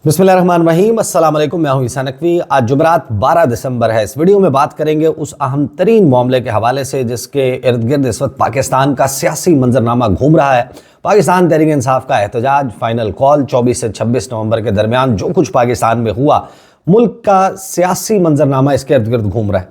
बिस्मिल्लाहिर्रहमानिर्रहीम, अस्सलाम वालेकुम। मैं हूं ईसा नकवी। आज जुमेरात 12 दिसंबर है। इस वीडियो में बात करेंगे उस अहम तरीन मामले के हवाले से जिसके इर्द गिर्द इस वक्त पाकिस्तान का सियासी मंजरनामा घूम रहा है। पाकिस्तान तहरीक इंसाफ का एहतजाज, फाइनल कॉल 24 से 26 नवंबर के दरमियान जो कुछ पाकिस्तान में हुआ, मुल्क का सियासी मंजरनामा इसके इर्द गिर्द घूम रहा है।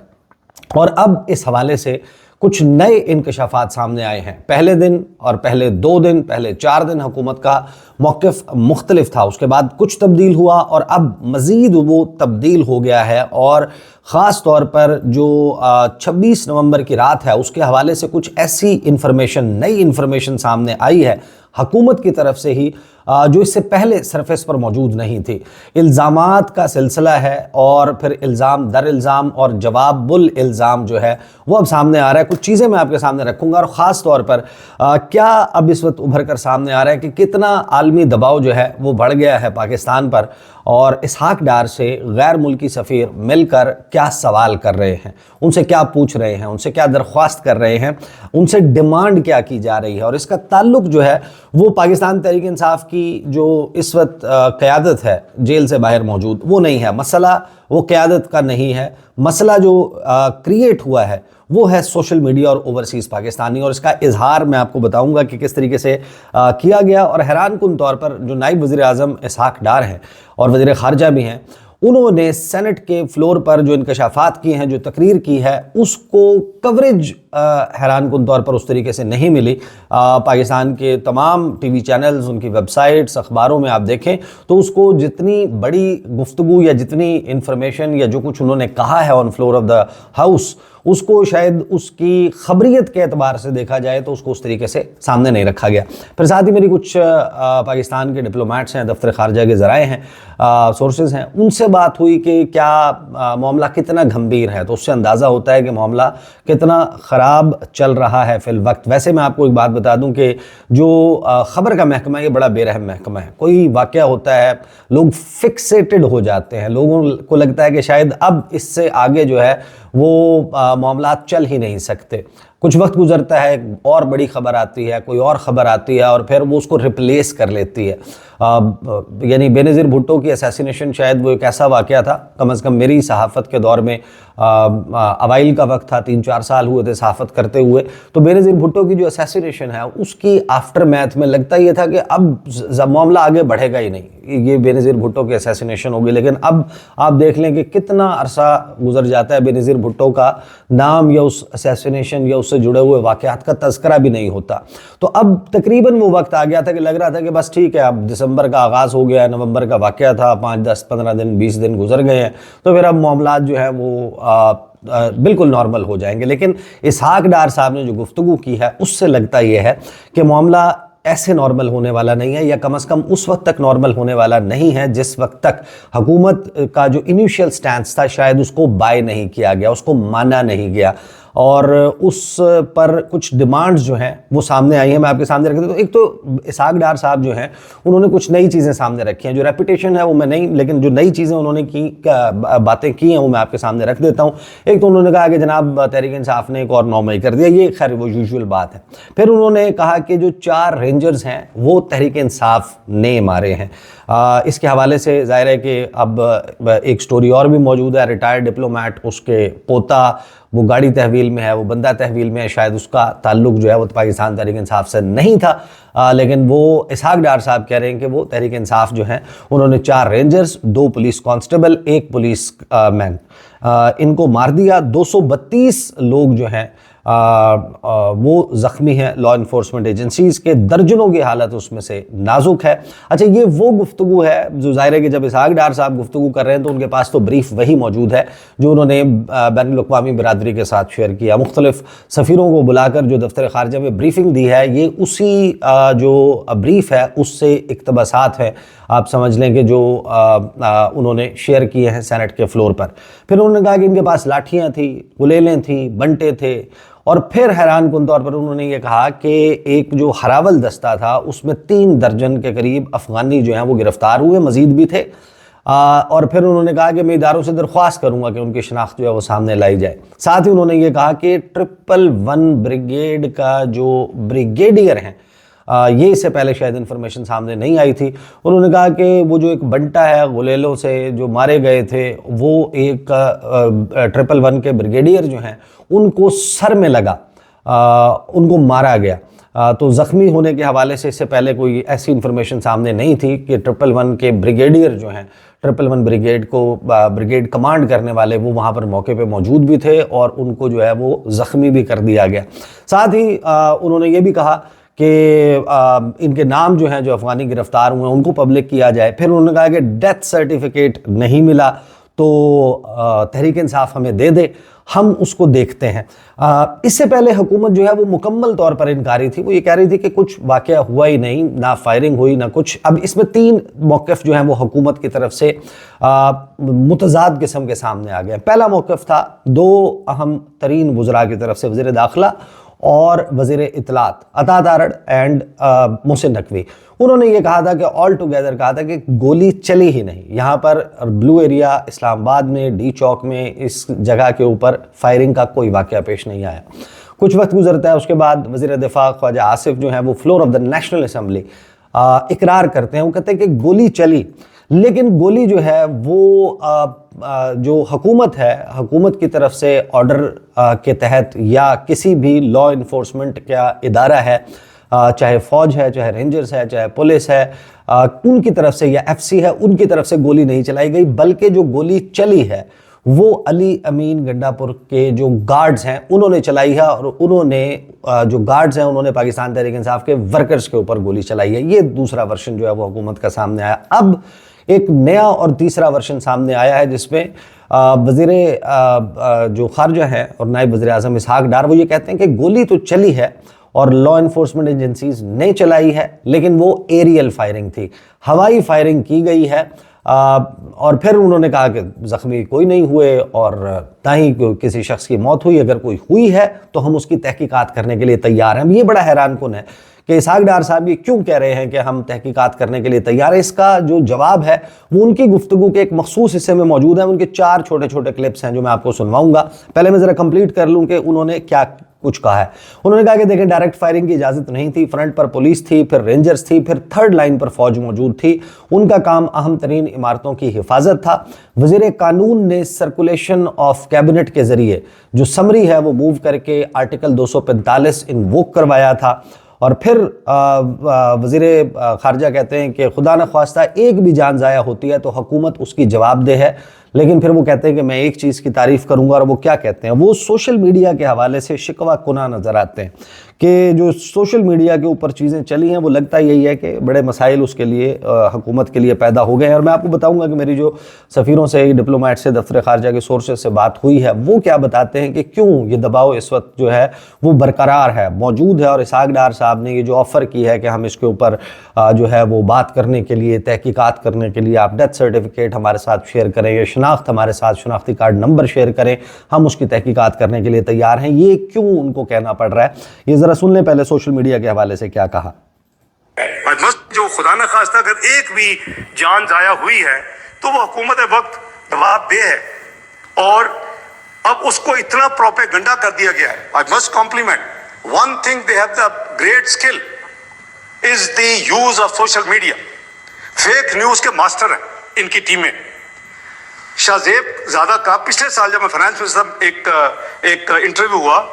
और अब इस हवाले से कुछ नए इंकशाफात सामने आए हैं। पहले दिन और पहले 2 दिन, पहले 4 दिन हुकूमत का मौक़िफ़ मुख्तलिफ था, उसके बाद कुछ तब्दील हुआ और अब मज़ीद वो तब्दील हो गया है। और ख़ास तौर पर जो 26 नवंबर की रात है उसके हवाले से कुछ ऐसी इंफॉर्मेशन, नई इंफॉर्मेशन सामने आई है हुकूमत की तरफ से ही, जो इससे पहले सरफेस पर मौजूद नहीं थी। इल्ज़ामात का सिलसिला है और फिर इल्ज़ाम दर इल्ज़ाम और जवाबुल इल्ज़ाम जो है वो अब सामने आ रहा है। कुछ चीज़ें मैं आपके सामने रखूँगा और ख़ास तौर पर क्या अब इस वक्त उभर कर सामने आ रहा है कि कितना आलमी दबाव जो है वो बढ़ गया है पाकिस्तान पर, और इसहाक डार से गैर मुल्की सफ़ीर मिलकर क्या सवाल कर रहे हैं, उनसे क्या पूछ रहे हैं, उनसे क्या दरख्वास्त कर रहे हैं, उनसे डिमांड क्या की जा रही है। और इसका ताल्लुक जो है वो पाकिस्तान तहरीक इंसाफ की जो इस वक्त क़यादत है जेल से बाहर मौजूद, वो नहीं है। मसला वो क़यादत का नहीं है, मसला जो क्रिएट हुआ है वो है सोशल मीडिया और ओवरसीज़ पाकिस्तानी। और इसका इजहार मैं आपको बताऊंगा कि किस तरीके से किया गया। और हैरान कुन तौर पर जो नायब वज़ीर आज़म इसहाक डार हैं और वज़ीर ख़ारजा भी हैं, उन्होंने सेनेट के फ्लोर पर जो इंकशाफात किए हैं, जो तकरीर की है, उसको कवरेज हैरान कुन तौर पर उस तरीके से नहीं मिली। पाकिस्तान के तमाम टीवी चैनल्स, उनकी वेबसाइट्स, अखबारों में आप देखें तो उसको जितनी बड़ी गुफ्तगू या जितनी इंफॉर्मेशन या जो कुछ उन्होंने कहा है on floor of the house, उसको शायद उसकी खबरियत के एतबार से देखा जाए तो उसको उस तरीके से सामने नहीं रखा गया। फिर साथ ही मेरी कुछ पाकिस्तान के डिप्लोमेट्स हैं, दफ्तर ख़ारजा के ज़राए हैं, सोर्सेज हैं, उनसे बात हुई कि क्या मामला कितना गंभीर है, तो उससे अंदाज़ा होता है कि मामला कितना ख़राब चल रहा है फ़िल वक्त। वैसे मैं आपको एक बात बता दूं कि जो ख़बर का महकमा है ये बड़ा बेरहम महकमा है। कोई वाक़या होता है, लोग फिक्सेटेड हो जाते हैं, लोगों को लगता है कि शायद अब इससे आगे जो है वो मामला चल ही नहीं सकते। कुछ वक्त गुजरता है, और बड़ी ख़बर आती है, कोई और ख़बर आती है और फिर वो उसको रिप्लेस कर लेती है। यानी बेनज़ीर भुट्टो की असैसिनेशन शायद वो एक ऐसा वाक़या था, कम से कम मेरी सहाफ़त के दौर में अवाइल का वक्त था, 3-4 साल हुए थे सहाफ़त करते हुए, तो बेनज़ीर भुट्टो की जो असैसिनेशन है उसकी आफ्टर मैथ में लगता ये था कि अब मामला आगे बढ़ेगा ही नहीं, ये बेनज़ीर भुट्टो की असैसिनेशन होगी। लेकिन अब आप देख लें कि कितना अरसा गुजर जाता है, बेनज़ीर भुट्टो का नाम या उस असैसिनेशन या उससे जुड़े हुए वाक़यात का तज़किरा भी नहीं होता। तो अब तकरीबन वो वक्त आ गया था कि लग रहा था कि बस ठीक है, अब दिसंबर का आगाज़ हो गया, नवंबर का वाक़या था, 5, 10, 15 दिन, 20 दिन गुजर गए हैं, तो फिर अब मामलात जो है वो बिल्कुल नॉर्मल हो जाएंगे। लेकिन इसहाक डार साहब ने जो गुफ्तगू की है उससे लगता यह है कि मामला ऐसे नॉर्मल होने वाला नहीं है, या कम से कम उस वक्त तक नॉर्मल होने वाला नहीं है जिस वक्त तक हुकूमत का जो इनिशियल स्टैंस था शायद उसको बाय नहीं किया गया, उसको माना नहीं गया। और उस पर कुछ डिमांड्स जो हैं वो सामने आई हैं, मैं आपके सामने रख देता हूँ। एक तो इसहाक डार साहब जो हैं उन्होंने कुछ नई चीज़ें सामने रखी हैं, जो रेपुटेशन है वो मैं नहीं, लेकिन जो नई चीज़ें उन्होंने बातें की हैं वो मैं आपके सामने रख देता हूँ। एक तो उन्होंने कहा कि जनाब तहरीक इंसाफ ने एक और 9 मई कर दिया, ये खैर वो यूजुअल बात है। फिर उन्होंने कहा कि जो 4 रेंजर्स हैं वो तहरीक इंसाफ ने मारे हैं। इसके हवाले से ज़ाहिर है कि अब एक स्टोरी और भी मौजूद है, रिटायर्ड डिप्लोमेट, उसके पोता वो गाड़ी तहवील में है, वो बंदा तहवील में है, शायद उसका ताल्लुक जो है वो पाकिस्तान तहरीक इंसाफ से नहीं था, लेकिन वो इसहाक डार साहब कह रहे हैं कि वो तहरीक इंसाफ जो है उन्होंने 4 rangers, 2 police constable, 1 police man, इनको मार दिया। 232 लोग जो हैं वो ज़ख्मी हैं। लॉ इन्फोर्समेंट एजेंसीज़ के दर्जनों की हालत उसमें से नाजुक है। अच्छा, ये वो गुफ्तगू है जो ज़ाहिर है कि जब इसहाक डार साहब गुफ्तगू कर रहे हैं तो उनके पास तो ब्रीफ वही मौजूद है जो उन्होंने बैनुल-अक़वामी बिरादरी के साथ शेयर किया। मुख्तलिफ सफ़ीरों को बुलाकर जो दफ्तर ख़ारजा में ब्रीफिंग दी है, ये उसी जो ब्रीफ है उससे इक़्तिबासात है, आप समझ लें कि जो उन्होंने शेयर किए हैं सेनेट के फ्लोर पर। फिर उन्होंने कहा कि इनके पास लाठियाँ थी, गुलेलें थी, बंटे थे, और फिर हैरान कुन तौर पर उन्होंने ये कहा कि एक जो हरावल दस्ता था उसमें 3 दर्जन के करीब अफ़गानी जो हैं वो गिरफ़्तार हुए, मज़ीद भी थे। और फिर उन्होंने कहा कि मैं इदारों से दरख्वास्त करूँगा कि उनकी शनाख्त जो है वो सामने लाई जाए। साथ ही उन्होंने ये कहा कि 111 ब्रिगेड का जो ब्रिगेडियर हैं ये इससे पहले शायद इन्फॉर्मेशन सामने नहीं आई थी। उन्होंने कहा कि वो जो एक बंटा है गुलेलो से जो मारे गए थे, वो एक 111 के ब्रिगेडियर जो हैं उनको सर में लगा, उनको मारा गया। तो ज़ख्मी होने के हवाले से इससे पहले कोई ऐसी इन्फॉर्मेशन सामने नहीं थी कि 111 के ब्रिगेडियर जो हैं, 111 ब्रिगेड को ब्रिगेड कमांड करने वाले, वो वहाँ पर मौके पे मौजूद भी थे और उनको जो है वो ज़ख्मी भी कर दिया गया। साथ ही उन्होंने ये भी कहा कि इनके नाम जो हैं जो अफ़गानी गिरफ्तार हुए हैं उनको पब्लिक किया जाए। फिर उन्होंने कहा कि डेथ सर्टिफिकेट नहीं मिला तो तहरीक इंसाफ हमें दे दे, हम उसको देखते हैं। इससे पहले हुकूमत जो है वो मुकम्मल तौर पर इनकारी थी। वो ये कह रही थी कि कुछ वाक़या हुआ ही नहीं, ना फायरिंग हुई ना कुछ। अब इसमें 3 मौक़िफ़ जो हैं वो हुकूमत की तरफ से मुतज़ाद किस्म के सामने आ गए। पहला मौक़िफ़ था 2 अहम तरीन वज़रा की तरफ से, वज़ीर दाखिला और वज़ीर इत्तलात अता तारड़ एंड मोहसिन नकवी। उन्होंने ये कहा था कि ऑल टुगेदर कहा था कि गोली चली ही नहीं। यहाँ पर ब्लू एरिया इस्लामाबाद में डी चौक में इस जगह के ऊपर फायरिंग का कोई वाक़या पेश नहीं आया। कुछ वक्त गुजरता है, उसके बाद वज़ीर दिफा ख्वाजा आसिफ जो है वो floor of the national assembly इकरार करते हैं। वो कहते हैं कि गोली चली, लेकिन गोली जो है वो जो हुकूमत है, हुकूमत की तरफ से ऑर्डर के तहत या किसी भी लॉ इन्फोर्समेंट का इदारा है, चाहे फ़ौज है, चाहे रेंजर्स है, चाहे पुलिस है, उनकी तरफ से या एफसी है, उनकी तरफ से गोली नहीं चलाई गई, बल्कि जो गोली चली है वो अली अमीन गंडापुर के जो गार्ड्स हैं उन्होंने चलाई है। और उन्होंने जो गार्ड्स हैं उन्होंने पाकिस्तान तहरीक इंसाफ के वर्कर्स के ऊपर गोली चलाई है। ये दूसरा वर्शन जो है वो हुकूमत का सामने आया। अब एक नया और तीसरा वर्शन सामने आया है जिसमें वज़ीर जो खारजा है और नायब वज़ीर आज़म इसहाक डार वो ये कहते हैं कि गोली तो चली है और लॉ इन्फोर्समेंट एजेंसीज ने चलाई है, लेकिन वो एरियल फायरिंग थी, हवाई फायरिंग की गई है। और फिर उन्होंने कहा कि ज़ख्मी कोई नहीं हुए और ना ही किसी शख्स की मौत हुई। अगर कोई हुई है तो हम उसकी तहकीकात करने के लिए तैयार हैं। ये बड़ा हैरान कुन है कि इसहाक डार साहब ये क्यों कह रहे हैं कि हम तहकीकात करने के लिए तैयार हैं। इसका जो जवाब है वो उनकी गुफ्तगू के एक मखसूस हिस्से में मौजूद है। उनके 4 छोटे छोटे क्लिप्स हैं जो मैं आपको सुनवाऊंगा। पहले मैं ज़रा कंप्लीट कर लूँ कि उन्होंने क्या कुछ कहा है। उन्होंने कहा कि देखें, डायरेक्ट फायरिंग की इजाज़त नहीं थी, फ्रंट पर पुलिस थी, फिर रेंजर्स थी, फिर थर्ड लाइन पर फौज मौजूद थी। उनका काम अहम तरीन इमारतों की हिफाजत था। वज़ीर कानून ने सर्कुलेशन ऑफ कैबिनेट के ज़रिए जो समरी है वो मूव करके आर्टिकल 245 इन्वोक करवाया था। और फिर वज़ीर खारजा कहते हैं कि खुदा न ख्वास्ता एक भी जान ज़ाया होती है तो हुकूमत उसकी जवाबदेह है। लेकिन फिर वो कहते हैं कि मैं एक चीज़ की तारीफ़ करूंगा, और वो क्या कहते हैं, वो सोशल मीडिया के हवाले से शिकवा कुना नज़र आते हैं कि जो सोशल मीडिया के ऊपर चीज़ें चली हैं वो लगता यही है कि बड़े मसाइल उसके लिए हुकूमत के लिए पैदा हो गए हैं। और मैं आपको बताऊंगा कि मेरी जो सफ़ीरों से, डिप्लोमेट से, दफ्तर खारजा के सोर्सेज से बात हुई है वो क्या बताते हैं कि क्यों ये दबाव इस वक्त जो है वो बरकरार है, मौजूद है। और इसहाक डार साहब ने ये जो ऑफ़र की है कि हम इसके ऊपर जो है वो बात करने के लिए, तहकीकात करने के लिए आप डेथ सर्टिफिकेट हमारे साथ शेयर करें, या शनाख्त हमारे साथ, शनाख्ती कार्ड नंबर शेयर करें, हम उसकी तहकीकात करने के लिए तैयार हैं। ये क्यों उनको कहना पड़ रहा है, ये जरा सुन लें पहले सोशल मीडिया के हवाले से क्या कहा। जो खुदा न खास्ता अगर एक भी जान जाया हुई है तो वो हुकूमत वक्त जवाबदेह है, और अब उसको इतना प्रोपेगेंडा कर दिया गया है। I must compliment one thing, they have the great skill is the use of social media. Fake news के मास्टर हैं इनकी टीमें। शाहजेब ज़्यादा का पिछले साल जब मैं फाइनेंस मिनिस्टर एक इंटरव्यू हुआ।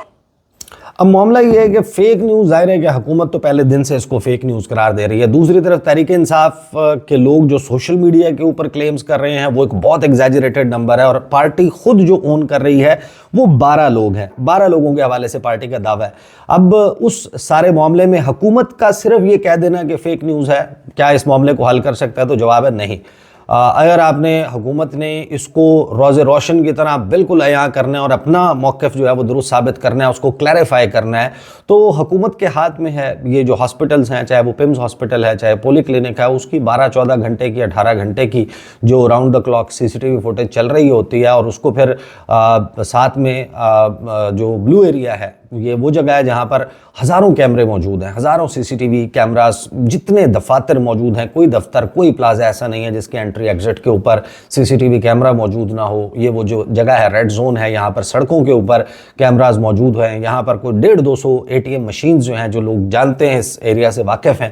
अब मामला ये है कि फेक न्यूज़, जाहिर है कि हुकूमत तो पहले दिन से इसको फेक न्यूज़ करार दे रही है। दूसरी तरफ तहरीक इंसाफ के लोग जो सोशल मीडिया के ऊपर क्लेम्स कर रहे हैं वो एक बहुत एग्जैजरेटेड नंबर है, और पार्टी खुद जो ओन कर रही है वो 12 लोग हैं। 12 लोगों के हवाले से पार्टी का दावा है। अब उस सारे मामले में हुकूमत का सिर्फ ये कह देना कि फेक न्यूज़ है क्या इस मामले को हल कर सकता है, तो जवाब है नहीं। अगर आपने हुकूमत ने इसको रोज़े रोशन की तरह बिल्कुल अयां करना है और अपना मौक़िफ़ जो है वो दुरुस्त साबित करना है, उसको क्लैरिफाई करना है, तो हुकूमत के हाथ में है। ये जो हॉस्पिटल्स हैं, चाहे वो पिम्स हॉस्पिटल है, चाहे पोली क्लिनिक है, उसकी 12-14 घंटे की, 18 घंटे की जो round the clock CCTV footage चल रही होती है, और उसको फिर साथ में जो ब्लू एरिया है ये वो जगह है जहाँ पर हज़ारों कैमरे मौजूद हैं, हज़ारों सीसीटीवी कैमरास, जितने दफातर मौजूद हैं, कोई दफ्तर कोई प्लाजा ऐसा नहीं है जिसके एंट्री एग्जिट के ऊपर सीसीटीवी कैमरा मौजूद ना हो। ये वो जो जगह है रेड जोन है, यहाँ पर सड़कों के ऊपर कैमराज मौजूद हैं। यहाँ पर कोई 150-200 ATM मशीन जो हैं, जो लोग जानते हैं, इस एरिया से वाकिफ़ हैं,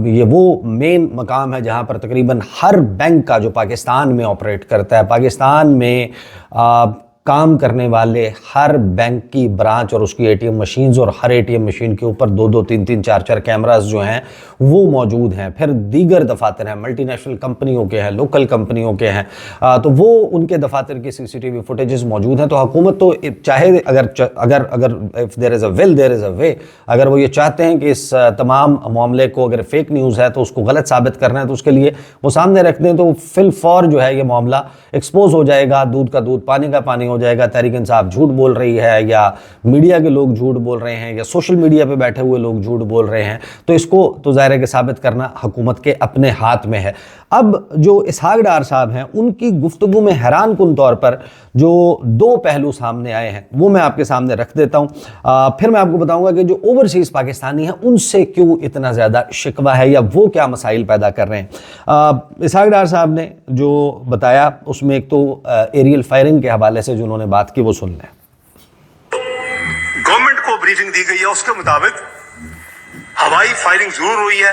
ये वो मेन मकाम है जहाँ पर तकरीबन हर बैंक का जो पाकिस्तान में ऑपरेट करता है, पाकिस्तान में काम करने वाले हर बैंक की ब्रांच और उसकी ATM मशीन्स, और हर ATM मशीन के ऊपर 2-2, 3-3, 4-4 कैमरास जो हैं वो मौजूद हैं। फिर दीगर दफातर हैं, मल्टीनेशनल कंपनियों के हैं, लोकल कंपनियों के हैं, तो वो उनके दफातर की CCTV फुटेजेस मौजूद हैं। तो हुकूमत तो चाहे अगर if there is a will there is a way, अगर वो ये चाहते हैं कि इस तमाम मामले को, अगर फेक न्यूज़ है तो उसको गलत साबित करना है, तो उसके लिए वो सामने रख दें तो फिल फौर जो है ये मामला एक्सपोज हो जाएगा, दूध का दूध पानी का पानी हो जाएगा। तहरीक इंसाफ झूठ बोल रही है, या मीडिया के लोग झूठ बोल रहे हैं, या सोशल मीडिया पे बैठे हुए लोग झूठ बोल रहे हैं। तो इसको तो ज़ाहिर है कि साबित करना हुकूमत के अपने हाथ में है। अब जो इसहाक डार साहब हैं, उनकी गुफ्तगू में हैरान कुन तौर पर जो 2 पहलू सामने आए हैं वो मैं आपके सामने रख देता हूँ। फिर मैं आपको बताऊंगा कि जो ओवरसीज़ पाकिस्तानी हैं उनसे क्यों इतना ज़्यादा शिकवा है, या वो क्या मसाइल पैदा कर रहे हैं। इसहाक डार साहब ने जो बताया उसमें एक तो एरियल फायरिंग के हवाले से जो उन्होंने बात की वो सुन लें। गवर्नमेंट को ब्रीफिंग दी गई है, उसके मुताबिक हवाई फायरिंग जरूर हुई है,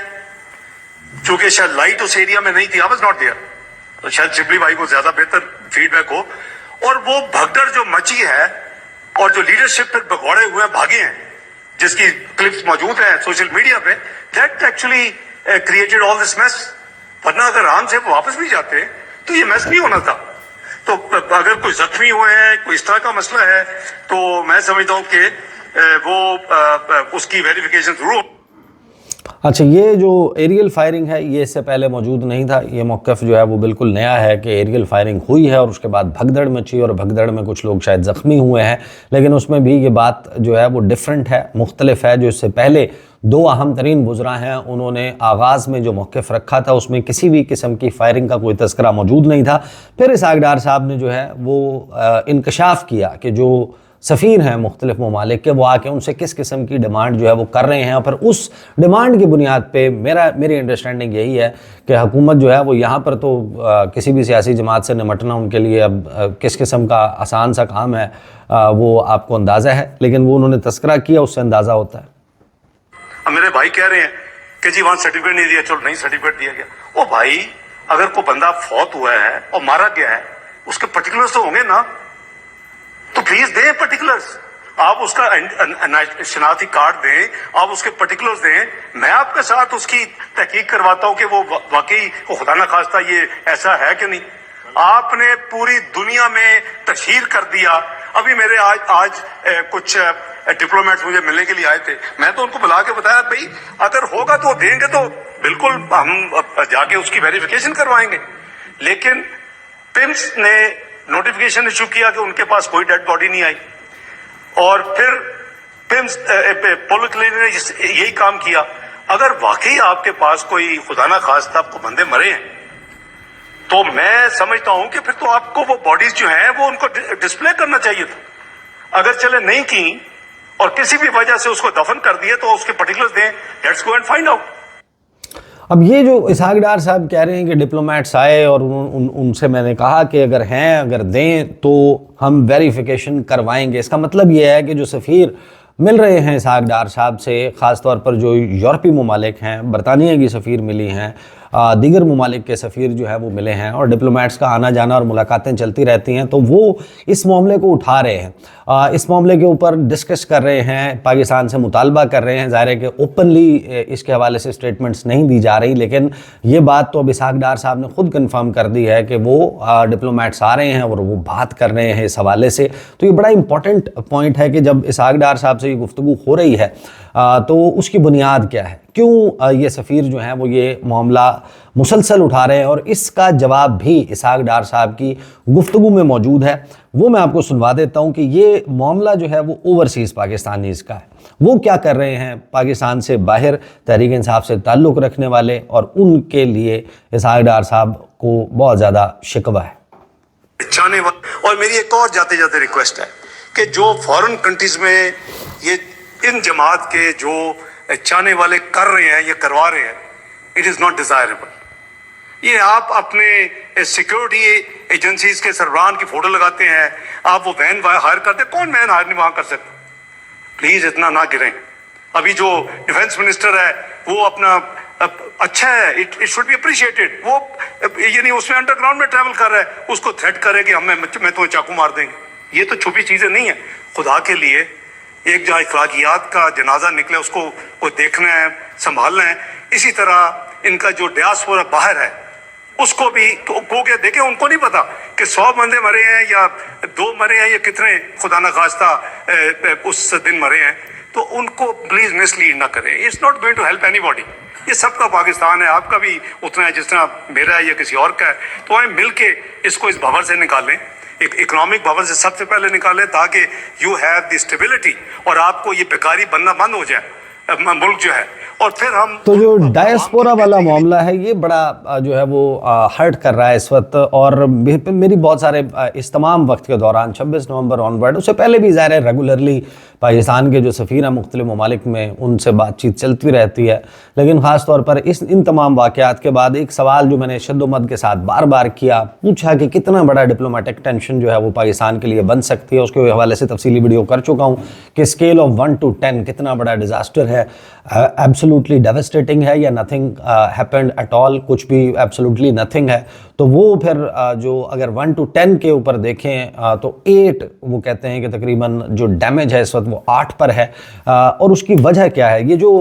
क्योंकि शायद लाइट उस एरिया में नहीं थी, आई वाज नॉट देयर, तो शायद शिबली भाई को ज्यादा बेहतर फीडबैक हो। और वो भगदड़ जो मची है और जो लीडरशिप फिर भगौड़े हुए भागे हैं, जिसकी क्लिप्स मौजूद हैं सोशल मीडिया पे, that actually created all this mess. वरना अगर आराम से वापस भी जाते तो ये मेस नहीं होना था। तो अगर कोई जख्मी हुए हैं, कोई इस तरह का मसला है, तो मैं समझता हूँ कि वो उसकी वेरिफिकेशन जरूर। अच्छा, ये जो एरियल फायरिंग है ये इससे पहले मौजूद नहीं था। ये मौक़िफ़ जो है वो बिल्कुल नया है कि एरियल फायरिंग हुई है और उसके बाद भगदड़ मची, और भगदड़ में कुछ लोग शायद ज़ख्मी हुए हैं, लेकिन उसमें भी ये बात जो है वो डिफरेंट है, मुख्तलिफ है। जो इससे पहले 2 अहम तरीन बुज़रा हैं, उन्होंने आगाज़ में जो मौक़िफ़ रखा था उसमें किसी भी किस्म की फायरिंग का कोई तज़किरा मौजूद नहीं था। फिर इसहाक डार साहब ने जो है वो इंकशाफ किया कि जो सफ़ीर हैं मुख्तलिफ ममालिक के, वो आके उनसे किस किस्म की डिमांड जो है वो कर रहे हैं, और फिर उस डिमांड की बुनियाद पे मेरी अंडरस्टैंडिंग यही है कि हुकूमत जो है वो यहाँ पर तो किसी भी सियासी जमात से निमटना उनके लिए अब किस किस्म का आसान सा काम है वो आपको अंदाज़ा है, लेकिन वो उन्होंने तस्करा किया, उससे अंदाज़ा होता है। अब मेरे भाई कह रहे हैं कि जी वहां सर्टिफिकेट नहीं दिया, चलो नहीं सर्टिफिकेट दिया गया। ओ भाई, अगर कोई बंदा फौत हुआ है और मारा गया है, उसके पर्टिकुलर्स तो होंगे ना, तो प्लीज दें पर्टिकुलर्स। आप उसका शनाख्ती कार्ड दें, आप उसके पर्टिकुलर्स दें, मैं आपके साथ उसकी तहकीक करवाता हूं कि वो वाकई खुदा ना खास्ता ये ऐसा है कि नहीं। आपने पूरी दुनिया में तशहीर कर दिया। अभी मेरे आज कुछ डिप्लोमेट्स मुझे मिलने के लिए आए थे, मैं तो उनको बुला के बताया भाई अगर होगा तो देंगे, तो बिल्कुल हम जाके उसकी वेरिफिकेशन करवाएंगे। लेकिन पिम्स ने नोटिफिकेशन इशू किया कि उनके पास कोई डेड बॉडी नहीं आई, और फिर पिम्स पोलिस ने यही काम किया। अगर वाकई आपके पास कोई खुदा ना खास्ता आपको बंदे मरे हैं, तो मैं समझता हूं कि फिर तो आपको वो बॉडीज जो हैं वो उनको डिस्प्ले करना चाहिए था। अगर चले नहीं की और किसी भी वजह से उसको दफन कर दिए, तो उसके पर्टिकुलर्स दें, let's go and find out. अब ये जो इसहाक डार साहब कह रहे हैं कि डिप्लोमेट्स आए और उनसे मैंने कहा कि अगर दें तो हम वेरिफिकेशन करवाएंगे, इसका मतलब ये है कि जो सफ़ीर मिल रहे हैं इसहाक डार साहब से, ख़ास तौर पर जो यूरोपीय ममालिक हैं, बरतानिया की सफ़ीर मिली हैं, दीगर ममालिक के सफ़ीर जो है वो मिले हैं, और डिप्लोमेट्स का आना जाना और मुलाकातें चलती रहती हैं, तो वो इस मामले को उठा रहे हैं, इस मामले के ऊपर डिस्कस कर रहे हैं, पाकिस्तान से मुतालबा कर रहे हैं। ज़ाहिर है कि ओपनली इसके हवाले से स्टेटमेंट्स नहीं दी जा रही, लेकिन ये बात तो अब इसहाक डार साहब ने खुद कन्फर्म कर दी है कि वो डिप्लोमेट्स आ रहे हैं और वो बात कर रहे हैं इस हवाले से। तो ये बड़ा इंपॉर्टेंट पॉइंट है कि जब इसहाक डार साहब से ये गुफ्तगू हो रही है तो उसकी बुनियाद क्या है, क्यों ये सफ़ीर जो हैं वो ये मामला मुसलसल उठा रहे हैं, और इसका जवाब भी इसहाक डार साहब की गुफ्तगू में मौजूद है। वो मैं आपको सुनवा देता हूँ कि ये मामला जो है वो ओवरसीज़ पाकिस्तानीज़ का है। वो क्या कर रहे हैं पाकिस्तान से बाहर तहरीक इंसाफ से ताल्लुक़ रखने वाले, और उनके लिए इसहाक डार साहब को बहुत ज़्यादा शिकवा है। और मेरी एक और जाते जाते रिक्वेस्ट है कि जो फॉरेन कंट्रीज में ये इन जमात के जो चाहने वाले कर रहे हैं, ये करवा रहे हैं, इट इज़ नॉट डिज़ायरेबल। ये आप अपने सिक्योरिटी एजेंसीज के सरबराहान की फोटो लगाते हैं, आप वो वैन हायर करते हैं, कौन वैन हायर नहीं वहाँ कर सकता? प्लीज़ इतना ना गिरें। अभी जो डिफेंस मिनिस्टर है वो अपना अच्छा है, इट शुड बी अप्रिशिएटेड। वो ये नहीं उसमें अंडरग्राउंड में ट्रैवल कर रहा है, उसको थ्रेट करे कि मैं तुम्हें चाकू मार देंगे। ये तो छुपी चीज़ें नहीं है। खुदा के लिए एक जहाँ इखलाकियात का जनाजा निकले उसको वो देखना है, संभालना है। इसी तरह इनका जो डियास्पोरा बाहर है उसको भी को देखें। उनको नहीं पता कि 100 बंदे मरे हैं या 2 मरे हैं या कितने खुदा न खास्ता उस दिन मरे हैं, तो उनको प्लीज मिसलीड ना करें। It's not going to help anybody. ये सबका पाकिस्तान है, आपका भी उतना है जितना मेरा है या किसी और का है। तो आए मिल के इसको इस भंवर से निकालें, एक इकोनॉमिक भंवर से सबसे पहले निकालें, ताकि यू हैव द स्टेबिलिटी और आपको ये बेकारी बनना बंद हो जाए मुल्क जो है। और फिर हम तो जो डायस्पोरा वाला मामला है ये बड़ा जो है वो हर्ट कर रहा है इस वक्त। और मेरी बहुत सारे इस तमाम वक्त के दौरान 26 नवंबर ऑनवर्ड, उससे पहले भी ज़ाहिर है रेगुलरली पाकिस्तान के जो सफ़ीर हैं मुख्तलिफ ममालिक में उनसे बातचीत चलती रहती है। लेकिन ख़ास तौर पर इन तमाम वाक़यात के बाद एक सवाल जो मैंने शद्दोमद के साथ बार बार किया, पूछा कि कितना बड़ा डिप्लोमेटिक टेंशन जो है वो पाकिस्तान के लिए बन सकती है। उसके हवाले से तफसीली वीडियो कर चुका हूँ कि स्केल ऑफ 1 to 10 कितना बड़ा डिज़ास्टर है, एब्सोल्युटली डेवास्टेटिंग है या नथिंग हैपेंड एट ऑल, कुछ भी एब्सोल्युटली नथिंग है। तो वो फिर जो अगर 1 to 10 के ऊपर देखें तो 8 वो कहते हैं कि तकरीबन जो डैमेज है इस वक्त वो 8 पर है। और उसकी वजह क्या है? ये जो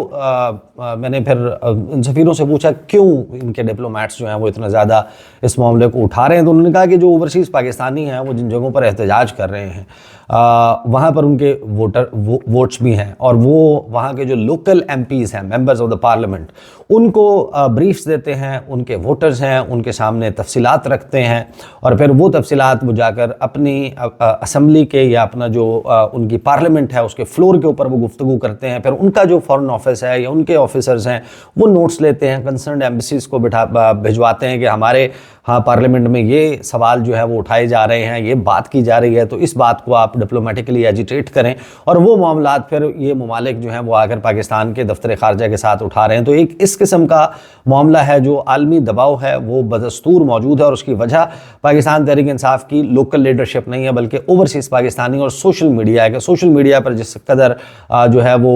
मैंने फिर इन सफ़ीरों से पूछा क्यों इनके डिप्लोमेट्स जो हैं वो इतना ज़्यादा इस मामले को उठा रहे हैं, तो उन्होंने कहा कि जो ओवरसीज़ पाकिस्तानी हैं वो जिन जगहों पर एहतजाज कर रहे हैं वहाँ पर उनके वोट्स भी हैं, और वो वहाँ के जो लोकल MPs हैं, मेंबर्स ऑफ द पार्लियामेंट, उनको ब्रीफ्स देते हैं, उनके वोटर्स हैं, उनके सामने तफसीलात रखते हैं, और फिर वो तफसीलात वो जाकर अपनी असम्बली के या अपना जो उनकी पार्लियामेंट है उसके फ्लोर के ऊपर वो गुफ्तगू करते हैं। फिर उनका जो फॉरेन ऑफिस है या उनके ऑफिसर्स हैं वो नोट्स लेते हैं, कंसर्न एम्बेसीज को भिजवाते हैं कि हमारे पार्लियामेंट में ये सवाल जो है वो उठाए जा रहे हैं, ये बात की जा रही है, तो इस बात को आप डिप्लोमेटिकली एजिटेट करें। और वो मामलात फिर ये ममालिक जो हैं वो आकर पाकिस्तान के दफ्तर खारजा के साथ उठा रहे हैं। तो एक इस किस्म का मामला है जो आलमी दबाव है वो बदस्तूर मौजूद है, और उसकी वजह पाकिस्तान तहरीक इंसाफ की लोकल लीडरशिप नहीं है बल्कि ओवरसीज़ पाकिस्तानी और सोशल मीडिया है। कि सोशल मीडिया पर जिस कदर जो है वो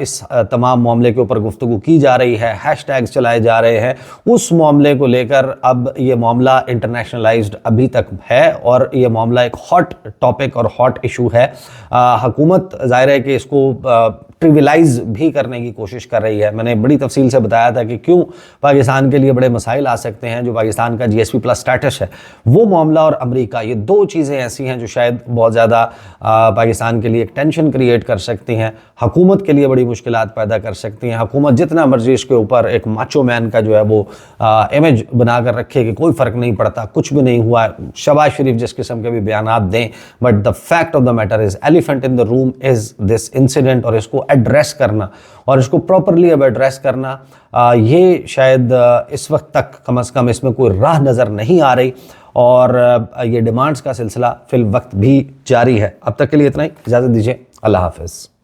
इस तमाम मामले के ऊपर गुफ्तगू की जा रही है, हैशटैग्स चलाए जा रहे हैं, उस मामले को लेकर अब ये मामला इंटरनेशनलाइज्ड अभी तक है, और ये मामला एक हॉट टॉपिक और हॉट इशू है। हुकूमत ज़ाहिर है कि इसको ट्रिविलाइज भी करने की कोशिश कर रही है। मैंने बड़ी तफसील से बताया था कि क्यों पाकिस्तान के लिए बड़े मसाइल आ सकते हैं। जो पाकिस्तान का GSP+ स्टेटस है वो मामला और अमेरिका, ये 2 चीज़ें ऐसी हैं जो शायद बहुत ज़्यादा पाकिस्तान के लिए एक टेंशन क्रिएट कर सकती हैं, हुकूमत के लिए बड़ी मुश्किलात पैदा कर सकती हैं। हुकूमत जितना मर्जी इसके ऊपर एक माचो मैन का जो है वो इमेज बना कर रखे कि कोई फ़र्क नहीं पड़ता, कुछ भी नहीं हुआ, शहबाज शरीफ जिस किस्म के भी बयानात दें, but the fact of the matter is elephant in the room is this incident. और इसको एड्रेस करना और इसको प्रॉपरली अब एड्रेस करना, ये शायद इस वक्त तक कम से कम इसमें कोई राह नज़र नहीं आ रही, और ये डिमांड्स का सिलसिला फिल वक्त भी जारी है। अब तक के लिए इतना ही, इजाज़त दीजिए, अल्लाह हाफ़िज़।